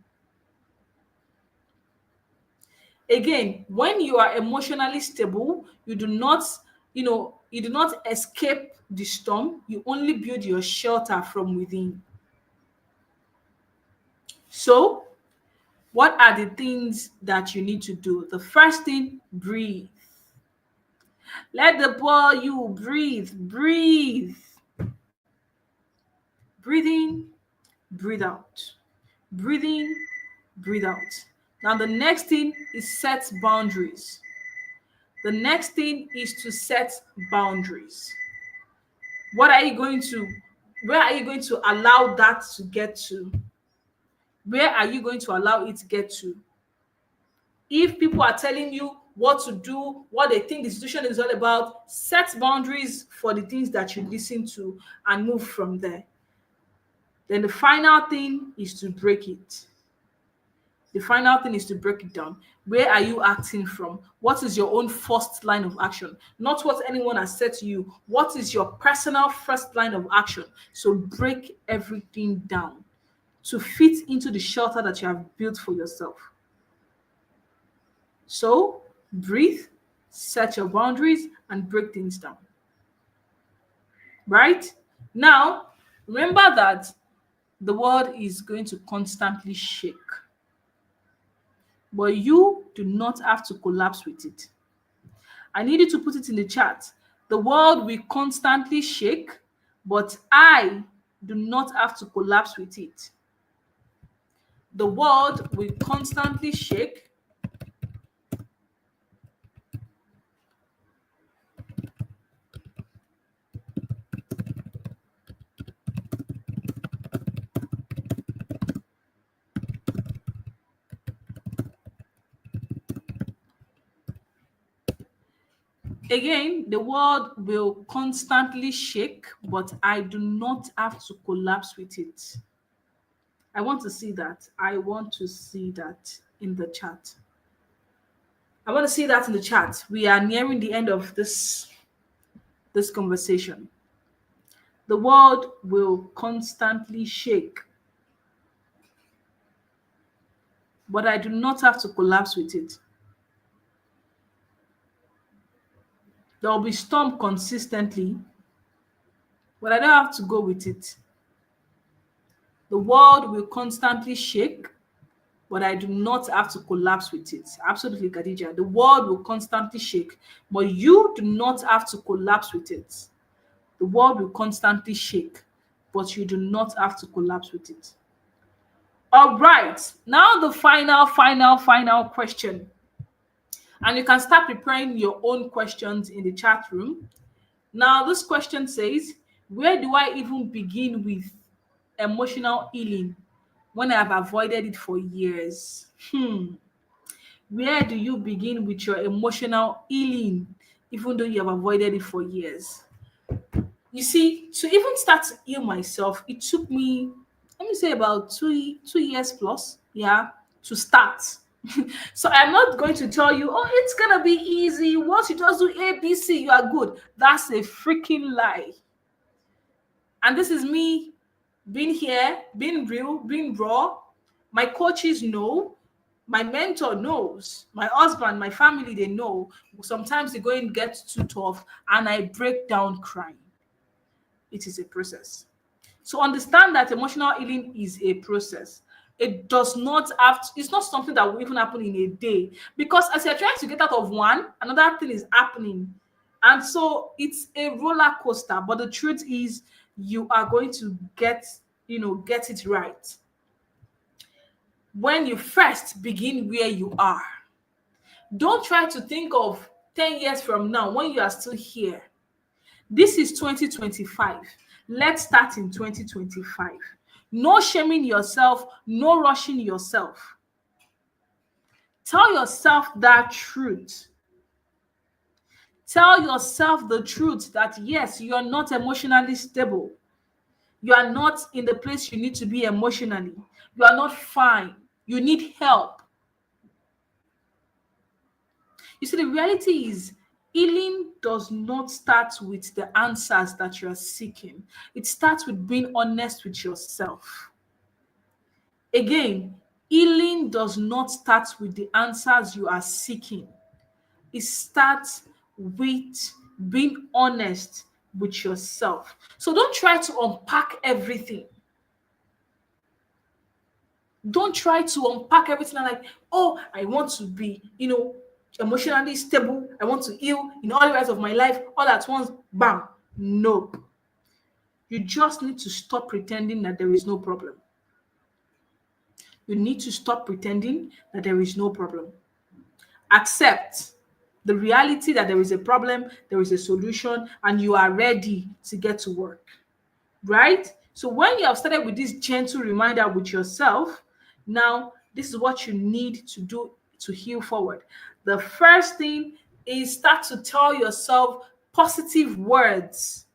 [SPEAKER 1] Again, when you are emotionally stable, you do not escape the storm. You only build your shelter from within. So, what are the things that you need to do? The first thing, breathe. Let the boy you breathe. Breathe. Breathe in, breathe out. Breathe in, breathe out. Now, the next thing is set boundaries. The next thing is to set boundaries. What are you going to, where are you going to allow that to get to? Where are you going to allow it to get to? If people are telling you what to do, what they think the situation is all about, set boundaries for the things that you listen to and move from there. Then the final thing is to break it. The final thing is to break it down. Where are you acting from? What is your own first line of action? Not what anyone has said to you. What is your personal first line of action? So break everything down to fit into the shelter that you have built for yourself. So breathe, set your boundaries, and break things down. Right? Now, remember that the world is going to constantly shake, but you do not have to collapse with it. I need you to put it in the chat. The world will constantly shake, but I do not have to collapse with it. The world will constantly shake. Again, the world will constantly shake, but I do not have to collapse with it. I want to see that. I want to see that in the chat. I want to see that in the chat. We are nearing the end of this conversation. The world will constantly shake, but I do not have to collapse with it. There will be storm consistently, but I don't have to go with it. The world will constantly shake, but I do not have to collapse with it. Absolutely, Khadija. The world will constantly shake, but you do not have to collapse with it. The world will constantly shake, but you do not have to collapse with it. All right. Now the final question. And you can start preparing your own questions in the chat room. Now, this question says, where do I even begin with emotional healing when I have avoided it for years? Where do you begin with your emotional healing even though you have avoided it for years? You see, to even start to heal myself, it took me, let me say, about 2 years plus, yeah, to start. So I'm not going to tell you, oh, it's gonna be easy. Once you just do ABC, you are good. That's a freaking lie. And this is me being here, being real, being raw. My coaches know, my mentor knows, my husband, my family, they know. Sometimes the going gets too tough and I break down crying. It is a process. So understand that emotional healing is a process. It does not have to, it's not something that will even happen in a day, because as you're trying to get out of one, another thing is happening. And so it's a roller coaster, but the truth is you are going to get it right when you first begin where you are. Don't try to think of 10 years from now when you are still here. This is 2025. Let's start in 2025. No shaming yourself, no rushing yourself. Tell yourself that truth. Tell yourself the truth that yes, you are not emotionally stable. You are not in the place you need to be emotionally. You are not fine. You need help. You see, the reality is healing does not start with the answers that you are seeking. It starts with being honest with yourself. Again, healing does not start with the answers you are seeking. It starts with being honest with yourself. So don't try to unpack everything. Don't try to unpack everything and like, oh, I want to be, emotionally stable. I want to heal in all areas of my life all at once. Bam. No. You just need to stop pretending that there is no problem. You need to stop pretending that there is no problem. Accept the reality that there is a problem, there is a solution, and you are ready to get to work. Right? So when you have started with this gentle reminder with yourself, now this is what you need to do to heal forward. The first thing is start to tell yourself positive words.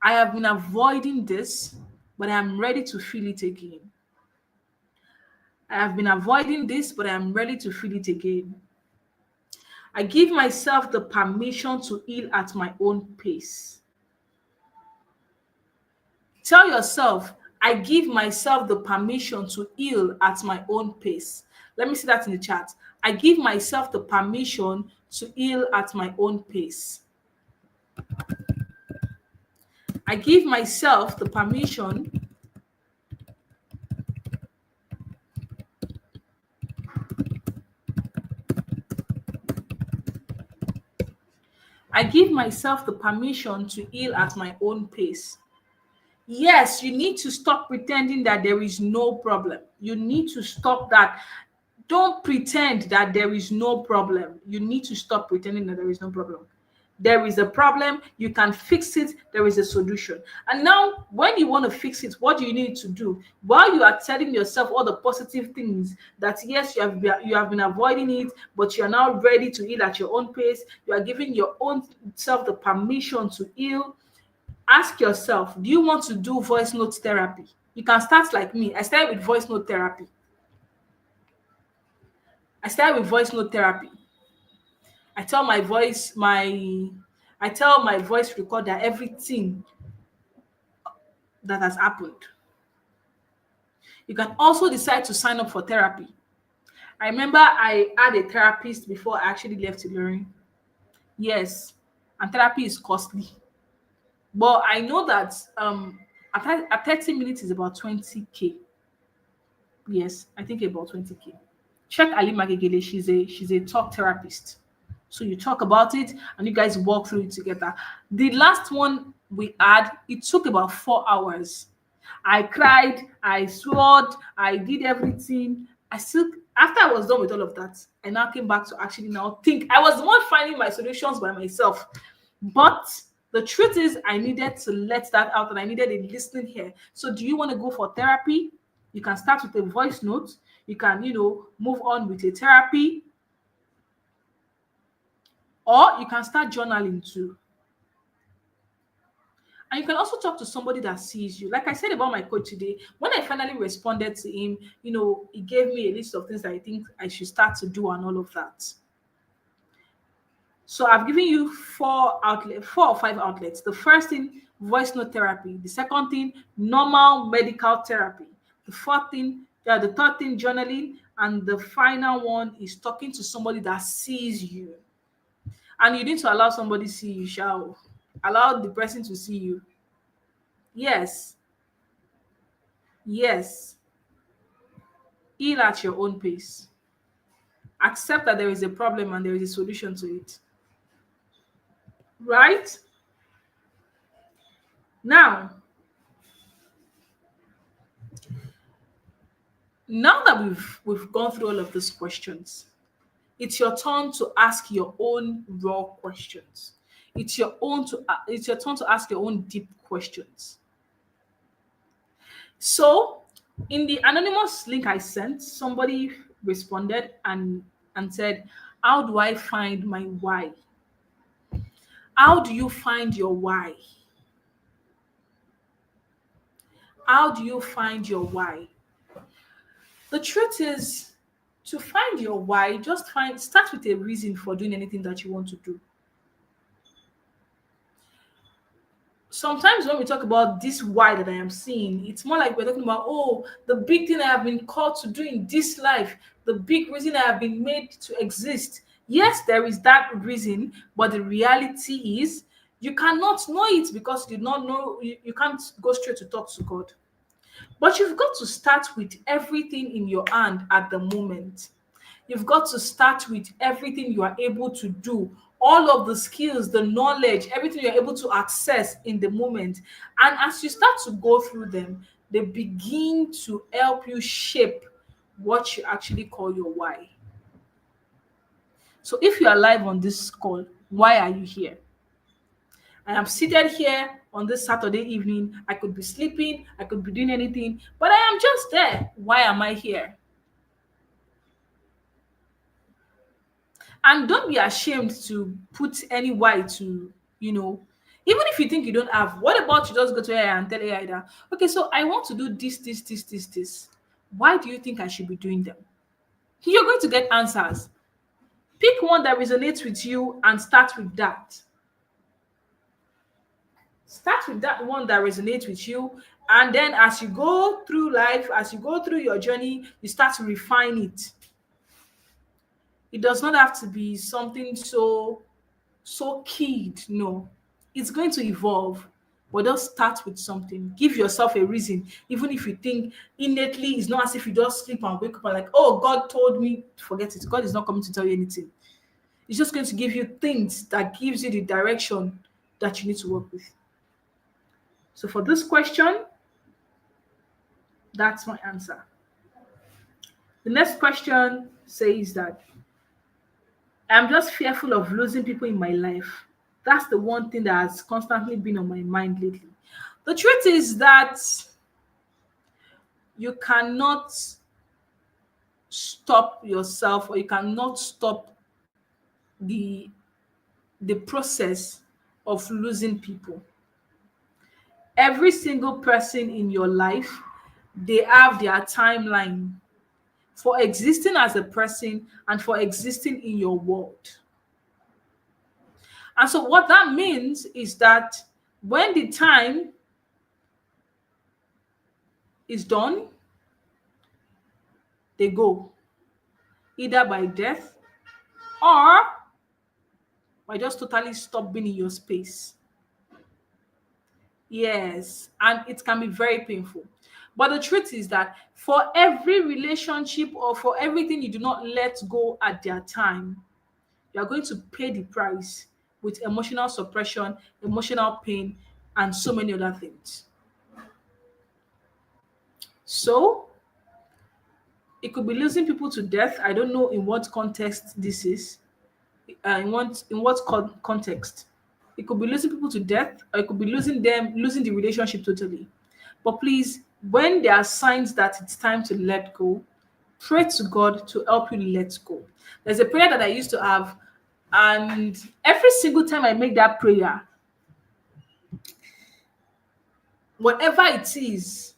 [SPEAKER 1] I have been avoiding this, but I am ready to feel it again. I have been avoiding this, but I am ready to feel it again. I give myself the permission to heal at my own pace. Tell yourself, I give myself the permission to heal at my own pace. Let me see that in the chat. I give myself the permission to heal at my own pace. I give myself the permission I give myself the permission to heal at my own pace. Yes, you need to stop pretending that there is no problem. You need to stop that. Don't pretend that there is no problem. You need to stop pretending that there is no problem. There is a problem, you can fix it, there is a solution. And now, when you want to fix it, what do you need to do? While you are telling yourself all the positive things that yes, you have been avoiding it, but you are now ready to heal at your own pace, you are giving your own self the permission to heal. Ask yourself, do you want to do voice note therapy? You can start like me. I started with voice note therapy. I tell my voice, I tell my voice recorder everything that has happened. You can also decide to sign up for therapy. I remember I had a therapist before I actually left Ilorin. Yes, and therapy is costly. But I know that at 30 minutes is about 20K. Yes, I think about 20K. Check Ali Magegele. She's a talk therapist. So you talk about it and you guys walk through it together. The last one we had, it took about 4 hours. I cried, I swore, I did everything. I still, after I was done with all of that, I now came back to actually now think. I was the one finding my solutions by myself. But the truth is, I needed to let that out and I needed a listening here. So, do you want to go for therapy? You can start with a voice note. You can, move on with a therapy, or you can start journaling too. And you can also talk to somebody that sees you. Like I said about my coach today, when I finally responded to him, he gave me a list of things that I think I should start to do and all of that. So I've given you four or five outlets. The first thing, voice note therapy. The second thing, normal medical therapy. The third thing, journaling. And the final one is talking to somebody that sees you. And you need to allow somebody see you, shall. Allow the person to see you. Yes, yes. Heal at your own pace. Accept that there is a problem and there is a solution to it. Right? Now, now that we've gone through all of these questions, it's your turn to ask your own raw questions. It's your turn to ask your own deep questions. So, in the anonymous link I sent, somebody responded and said, "How do I find my why? How do you find your why? How do you find your why?" The truth is, to find your why, just start with a reason for doing anything that you want to do. Sometimes when we talk about this why that I am seeing, it's more like we're talking about, oh, the big thing I have been called to do in this life, the big reason I have been made to exist. Yes, there is that reason, but the reality is you cannot know it because you do not know, you can't go straight to talk to God. But you've got to start with everything in your hand at the moment. You've got to start with everything you are able to do, all of the skills, the knowledge, everything you're able to access in the moment. And as you start to go through them, they begin to help you shape what you actually call your why. So if you are live on this call, why are you here? I am seated here on this Saturday evening. I could be sleeping, I could be doing anything, but I am just there. Why am I here? And don't be ashamed to put any why to, you know, even if you think you don't have, what about you just go to AI and tell AI that, okay, so I want to do this. Why do you think I should be doing them? You're going to get answers. Pick one that resonates with you and start with that. Start with that one that resonates with you. And then as you go through life, as you go through your journey, you start to refine it. It does not have to be something so keyed. No, it's going to evolve, but just start with something. Give yourself a reason, even if you think innately it's not as if you just sleep and wake up and like, oh, God told me. Forget it. God is not coming to tell you anything. It's just going to give you things that gives you the direction that you need to work with. So for this question, that's my answer. The next question says that I'm just fearful of losing people in my life. That's the one thing that has constantly been on my mind lately. The truth is that you cannot stop yourself, or you cannot stop the the process of losing people. Every single person in your life, they have their timeline for existing as a person and for existing in your world. And so what that means is that when the time is done, they go either by death or by just totally stop being in your space. Yes, and it can be very painful. But the truth is that for every relationship or for everything you do not let go at their time, you are going to pay the price with emotional suppression, emotional pain, and so many other things. So it could be losing people to death. I don't know in what context this is. In what context? It could be losing people to death, or it could be losing the relationship totally. But please, when there are signs that it's time to let go, pray to God to help you let go. There's a prayer that I used to have, and every single time I make that prayer, whatever it is,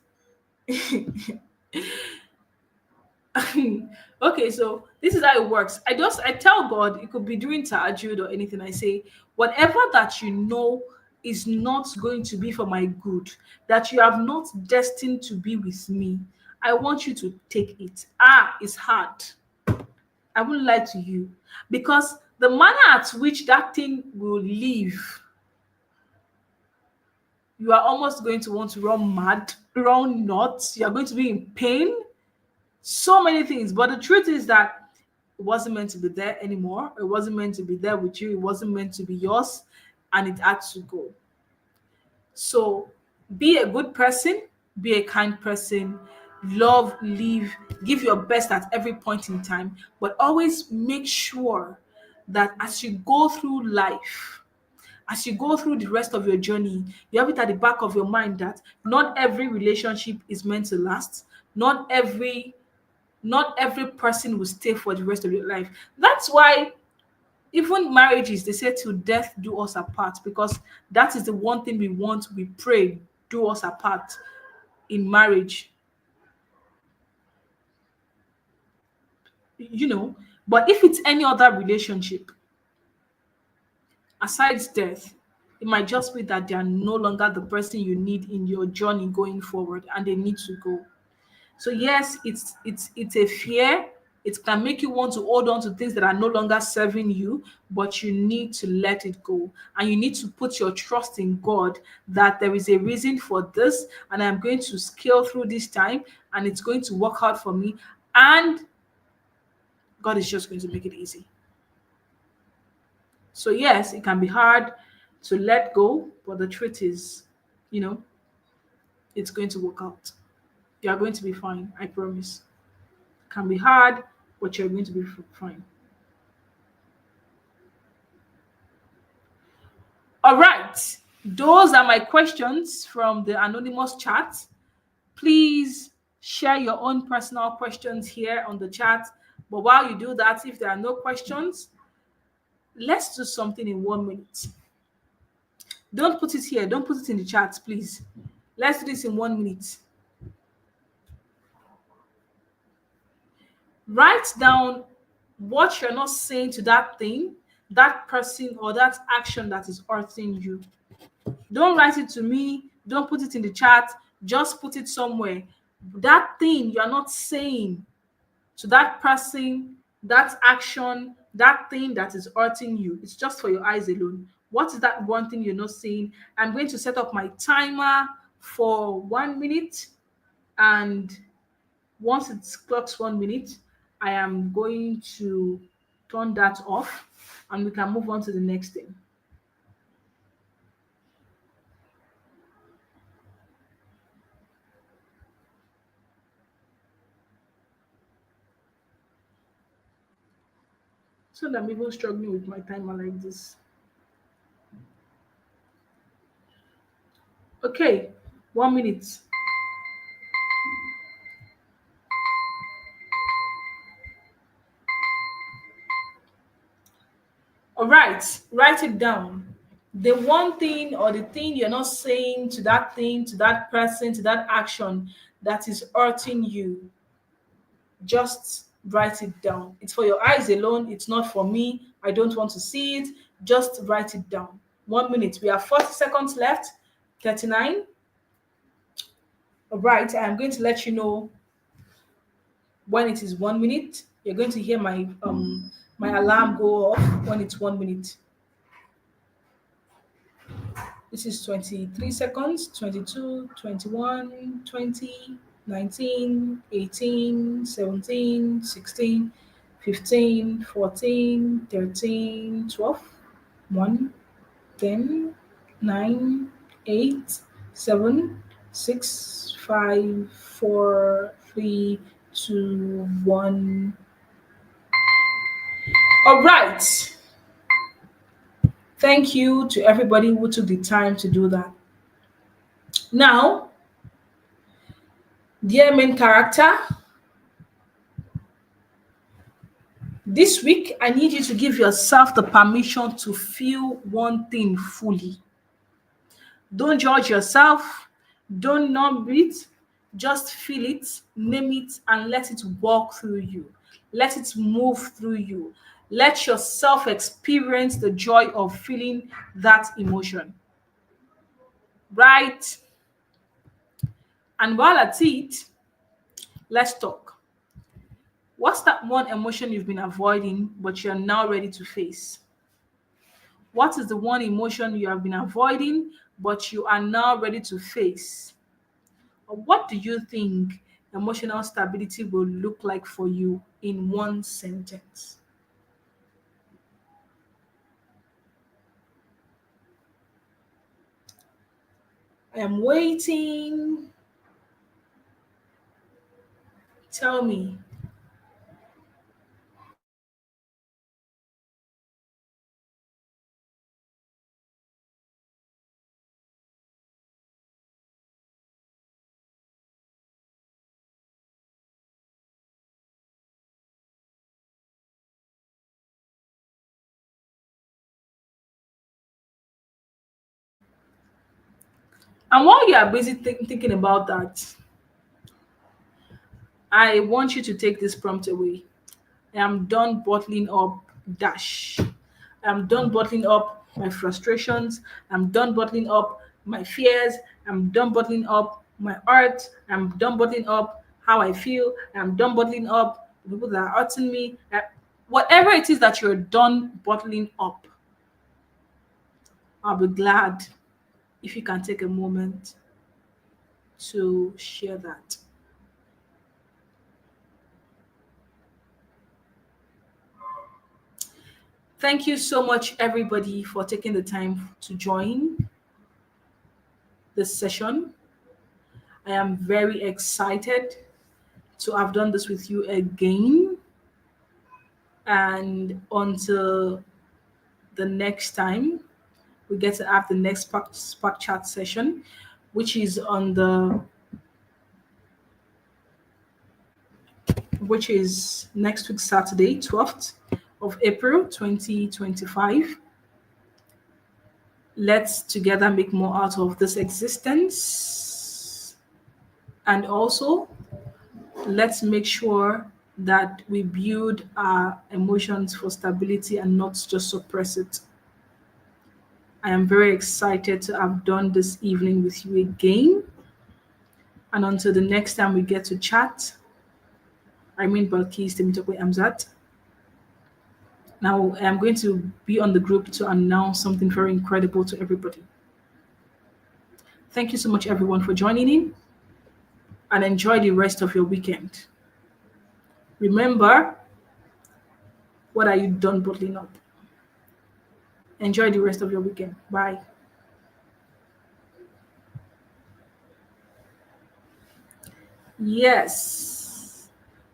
[SPEAKER 1] okay, so this is how it works. I tell God, it could be during Tahajjud or anything. I say, whatever that you know is not going to be for my good, that you have not destined to be with me, I want you to take it. It's hard. I won't lie to you, because the manner at which that thing will leave, You are almost going to want to run mad, run nuts. You are going to be in pain. So many things. But the truth is that it wasn't meant to be there anymore. It wasn't meant to be there with you. It wasn't meant to be yours. And it had to go. So be a good person, be a kind person, love, live, give your best at every point in time, but always make sure that as you go through life, as you go through the rest of your journey, you have it at the back of your mind that not every relationship is meant to last. Not every person will stay for the rest of your life. That's why even marriages, they say till death do us apart, because that is the one thing we want. We pray, do us apart in marriage, you know. But if it's any other relationship aside death, it might just be that they are no longer the person you need in your journey going forward and they need to go. So yes, it's a fear. It can make you want to hold on to things that are no longer serving you, but you need to let it go. And you need to put your trust in God that there is a reason for this, and I'm going to scale through this time, and it's going to work out for me. And God is just going to make it easy. So yes, it can be hard to let go, but the truth is, you know, it's going to work out. You are going to be fine, I promise. Can be hard, but you're going to be fine. All right. Those are my questions from the anonymous chat. Please share your own personal questions here on the chat. But while you do that, if there are no questions, let's do something in 1 minute. Don't put it here. Don't put it in the chat, please. Let's do this in 1 minute. Write down what you're not saying to that thing, that person, or that action that is hurting you. Don't write it to me. Don't put it in the chat. Just put it somewhere. That thing you're not saying to that person, that action, that thing that is hurting you. It's just for your eyes alone. What is that one thing you're not saying? I'm going to set up my timer for 1 minute. And once it clocks 1 minute, I am going to turn that off and we can move on to the next thing. So that I'm even struggling with my timer like this. Okay, 1 minute. All right, write it down. The one thing or the thing you're not saying to that thing, to that person, to that action that is hurting you, just write it down. It's for your eyes alone. It's not for me. I don't want to see it. Just write it down. 1 minute. We have 40 seconds left. 39. All right. I'm going to let you know when it is 1 minute. You're going to hear my alarm go off when it's 1 minute. This is 23 seconds, 22, 21, 20, 19, 18, 17, 16, 15, 14, 13, 12, 1, 10, 9, 8, 7, 6, 5, 4, 3, 2, 1. All right. Thank you to everybody who took the time to do that. Now, dear main character, this week I need you to give yourself the permission to feel one thing fully. Don't judge yourself, don't numb it, just feel it, name it, and let it walk through you. Let it move through you. Let yourself experience the joy of feeling that emotion. Right? And while at it, let's talk. What's that one emotion you've been avoiding, but you're now ready to face? What is the one emotion you have been avoiding, but you are now ready to face? Or what do you think emotional stability will look like for you in one sentence? I am waiting. Tell me. And while you are busy thinking about that, I want you to take this prompt away. I am done bottling up dash. I'm done bottling up my frustrations. I'm done bottling up my fears. I'm done bottling up my art. I'm done bottling up how I feel. I'm done bottling up the people that are hurting me. Whatever it is that you're done bottling up, I'll be glad if you can take a moment to share that. Thank you so much, everybody, for taking the time to join this session. I am very excited to have done this with you again. And until the next time, we get to have the next Spark Chat session, which is on the which is next week Saturday, 12th of April 2025. Let's together make more out of this existence. And also, let's make sure that we build our emotions for stability and not just suppress it. I am very excited to have done this evening with you again. And until the next time we get to chat, I mean Balkis Temitope Amzat. Now I'm going to be on the group to announce something very incredible to everybody. Thank you so much, everyone, for joining in and enjoy the rest of your weekend. Remember, what are you done bottling up? Enjoy the rest of your weekend. Bye. Yes,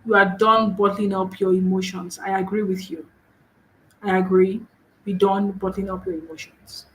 [SPEAKER 1] you are done bottling up your emotions. I agree with you. I agree. Be done bottling up your emotions.